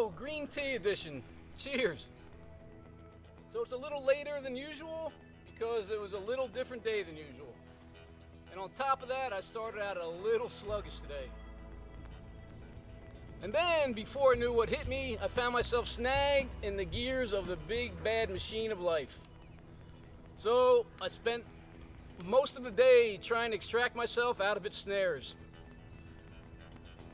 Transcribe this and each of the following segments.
go, green tea edition. Cheers. So it's a little later than usual because it was a little different day than usual. And on top of that, I started out a little sluggish today. And then, before I knew what hit me, I found myself snagged in the gears of the big bad machine of life. So I spent most of the day trying to extract myself out of its snares.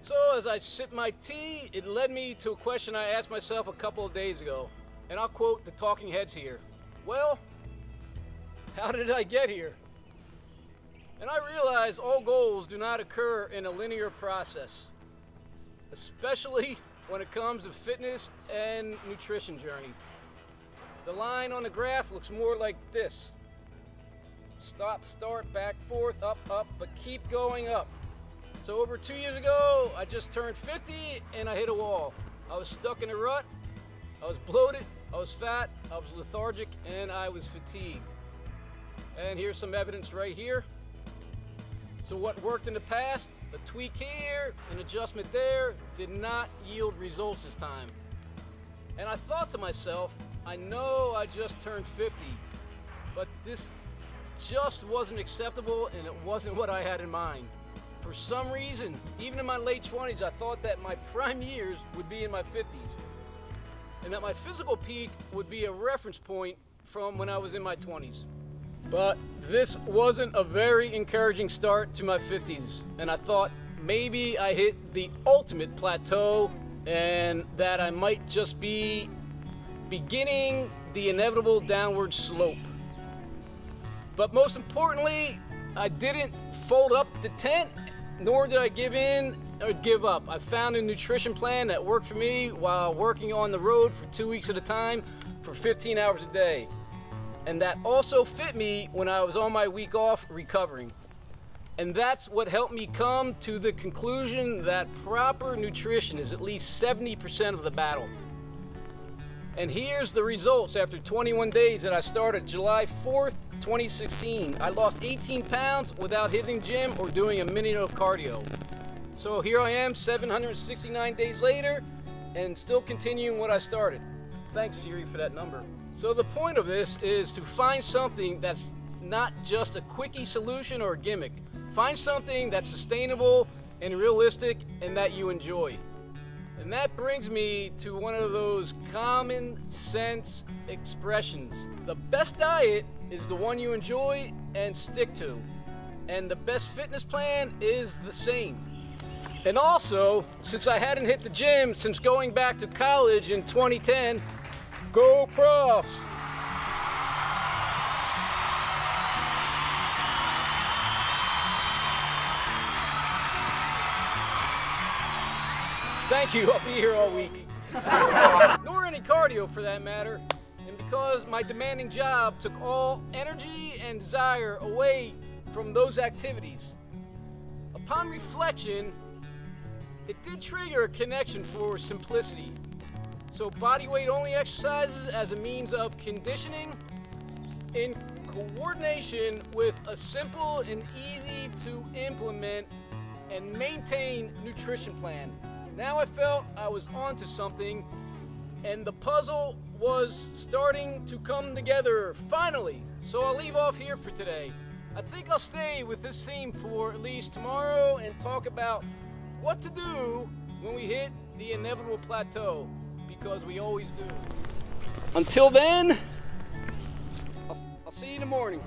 So as I sipped my tea, it led me to a question I asked myself a couple of days ago. And I'll quote the talking heads here. Well, how did I get here? And I realized all goals do not occur in a linear process, especially when it comes to fitness and nutrition journey. The line on the graph looks more like this. Stop, start, back, forth, up, up, but keep going up. So over 2 years ago, I just turned 50 and I hit a wall. I was stuck in a rut, I was bloated, I was fat, I was lethargic, and I was fatigued. And here's some evidence right here. So what worked in the past, a tweak here, an adjustment there, did not yield results this time. And I thought to myself, I know I just turned 50, but this just wasn't acceptable and it wasn't what I had in mind. For some reason, even in my late 20s, I thought that my prime years would be in my 50s and that my physical peak would be a reference point from when I was in my 20s. But this wasn't a very encouraging start to my 50s, and I thought maybe I hit the ultimate plateau and that I might just be beginning the inevitable downward slope. But most importantly, I didn't fold up the tent, nor did I give in or give up. I found a nutrition plan that worked for me while working on the road for 2 weeks at a time for 15 hours a day. And that also fit me when I was on my week off recovering. And that's what helped me come to the conclusion that proper nutrition is at least 70% of the battle. And here's the results after 21 days that I started July 4th, 2016. I lost 18 pounds without hitting the gym or doing a minute of cardio. So here I am 769 days later and still continuing what I started. Thanks Siri for that number. So the point of this is to find something that's not just a quickie solution or a gimmick. Find something that's sustainable and realistic and that you enjoy. And that brings me to one of those common sense expressions. The best diet is the one you enjoy and stick to. And the best fitness plan is the same. And also, since I hadn't hit the gym since going back to college in 2010, go Profs! Thank you, I'll be here all week. Nor any cardio for that matter. And because my demanding job took all energy and desire away from those activities. Upon reflection, it did trigger a connection for simplicity. So body weight only exercises as a means of conditioning in coordination with a simple and easy to implement and maintain nutrition plan. Now I felt I was onto something and the puzzle was starting to come together finally. So I'll leave off here for today. I think I'll stay with this theme for at least tomorrow and talk about what to do when we hit the inevitable plateau, because we always do. Until then, I'll see you in the morning.